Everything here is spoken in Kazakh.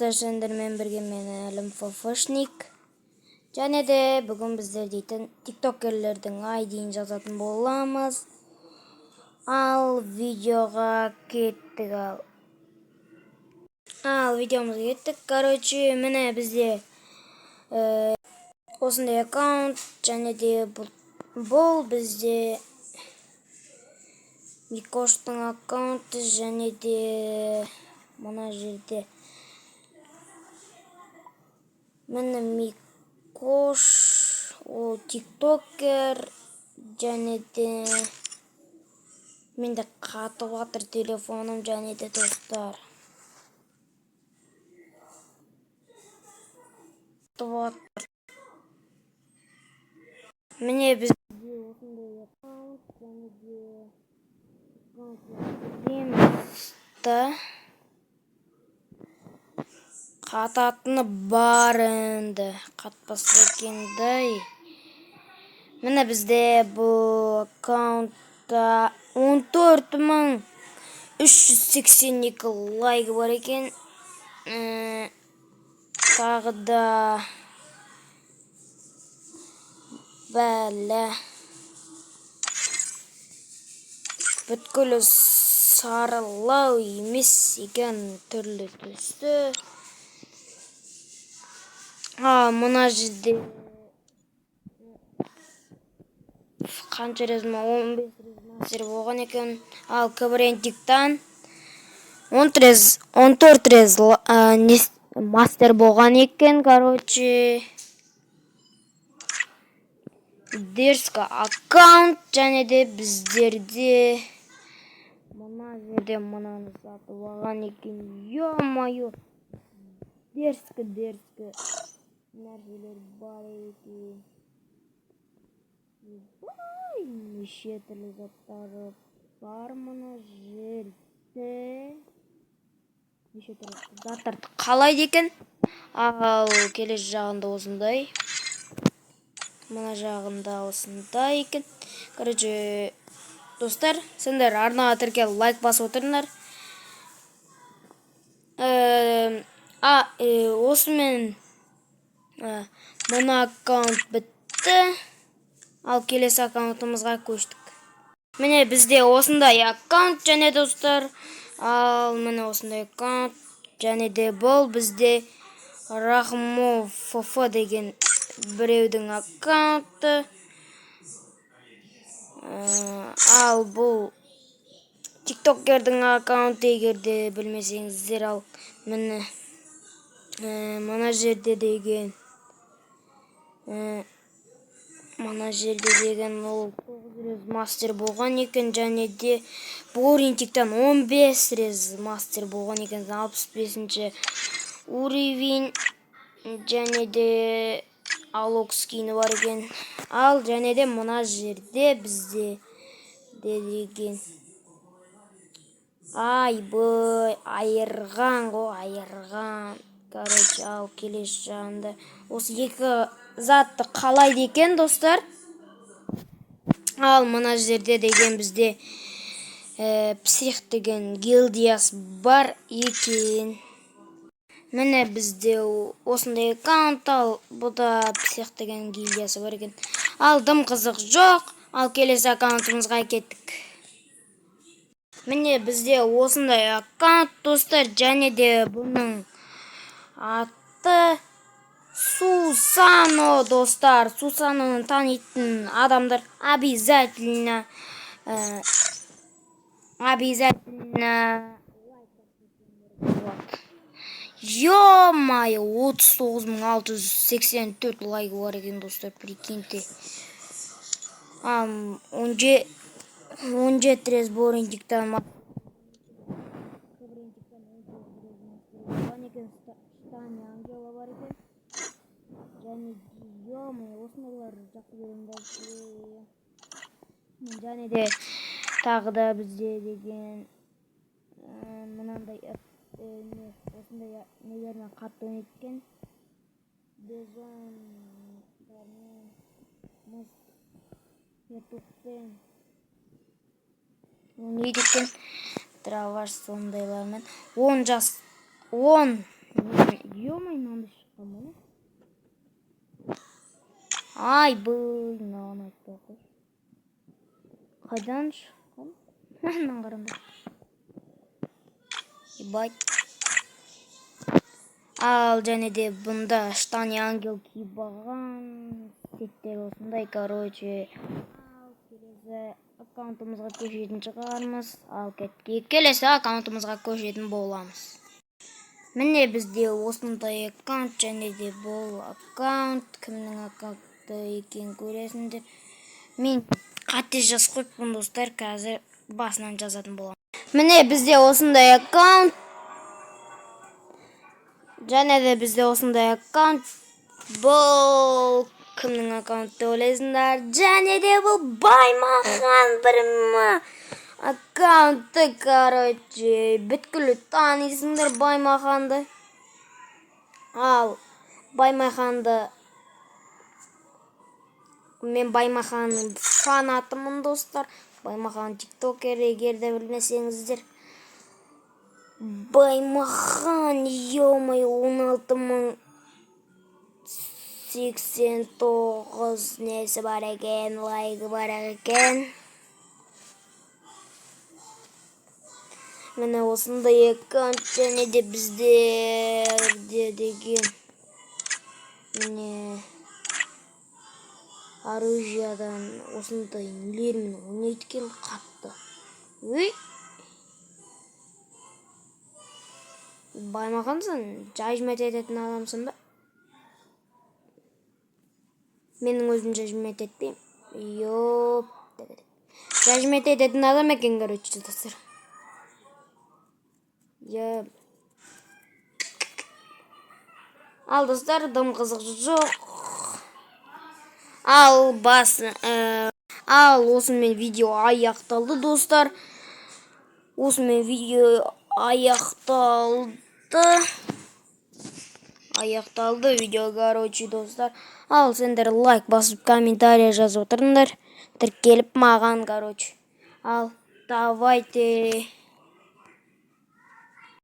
достар, сендермен бірге мен Әлім Фофошник. Және де бүгін біздер дейтін тиктокерлердің айдиін жазатын боламыз. Ал видеоға кеттік видеомызға кеттік. Короче, міне бізде осындай аккаунт, және де бұл бізде Микоштың аккаунты, және де мына жерде міне Микош, ол тиктокер, және де менде қатып жатыр телефоным, және де достар. Міне бізде осындай аккаунт, және де қататыны бар енді, қатпасы екендай. Міне бізде бұл аккаунтта 14.382 лайк бар екен. Тағы да бәлі бүткілі сарылау емес екен, түрлі түсті. Мына жерде қанша резма, 15 резма болған екен. Ал Кабрентиктан 14 рез мастер болған екен. Короче, дерзкі аккаунт, және де біздерде мына жерде мынаны сатып алған екен. Ё-моё, дерзкі нәрселер бар екен. Неше түрлі заттары бар мына жерде. Неше түрлі заттарды қалайды екен. Ал келесі жағында осындай. Мына жағында осындай екен. Короче, достар, сендер арнаға тіркеліп лайк басып отырыңдар. Осымен мына аккаунт бітті. Ал келесі аккаунтымызға көштік. Міне бізде осындай аккаунт, және достар. Ал міне осындай аккаунт, және де бұл бізде Рахмов ФФ деген біреудің аккаунты. Ал бұл тиктокердің аккаунты, егерде білмесеңіздер. Ал міне мына жерде деген ол 9 рез мастер болған екен, және де Боринтиктан 15 рез мастер болған екен, 65-ші уровень, және де Алокскийні бар екен. Ал және де мына жерде бізде деген айырған ғой, айырған. Короче, ал келесі жағында осы екі затты қалайды екен, достар. Ал мына жерде деген бізде псих деген гильдиясы бар екен. Міне бізде осындай аккаунт, ал бұда псих деген гильдиясы бар екен. Ал дым қызық жоқ. Ал келесі аккаунтымызға кеттік. Міне бізде осындай аккаунт, достар, және де бұның аты Сусано, достар. Сусаноны танитын адамдар обязательно Ё-моё, 39.684 лайк бар екен, достар, прикиньте. 17 рез Боринтиктан және де тағы да бізде деген мынандай осындай нелермен қатты ойнайтын ойнайды екен. Траваш сондайлармен 10 Ё-моё, мынандай шыққан бала. Ай, бұл мынаған айтпай ақ қойшы. Қайдан шыққан? Мынаған қараңдар. Ебать. Ал және де бұнда штани ангел киіп алған сеттер осындай, короче. Ал келесі аккаунтымызға көшетін шығармыз. Ал келесі аккаунтымызға көшетін боламыз. Міне бізде осындай аккаунт, және де бұл аккаунт кімнің аккаунты екен көресіңдер. Мен қате жазып қойыппын достар, қазір басынан жазатын боламын. Міне бізде осындай аккаунт. Және де бізде осындай аккаунт. Бұл кімнің аккаунты ойлайсыңдар? Және де бұл Баймахан бірімі аккаунты, короче. Бүткілі танисыңдар Баймаханды. Ал Баймаханды, мен Баймаханның фанатымын достар. Баймахан тиктокер, егер де білмесеңіздер. Баймахан, ё-моё, 16.089 несі бар екен, лайкы бар екен. Міне осындай аккаунт, және де бізде деген міне оружиядан осындай нелермен ойнайды екен қатты. Өй! Баймахансың, жажмет ететін адамсың ба? Менің өзім жажмет етпеймін. Йоп. Жажмет ететін адам екен, короче, достар. Ал достар, дым қызық жоқ. Ал осымен видео аяқталды достар. Осымен видео аяқталды видео, короче, достар. Ал сендер лайк басып комментария жазып отырыңдар. Тіркеліп маған, короче. Ал давайте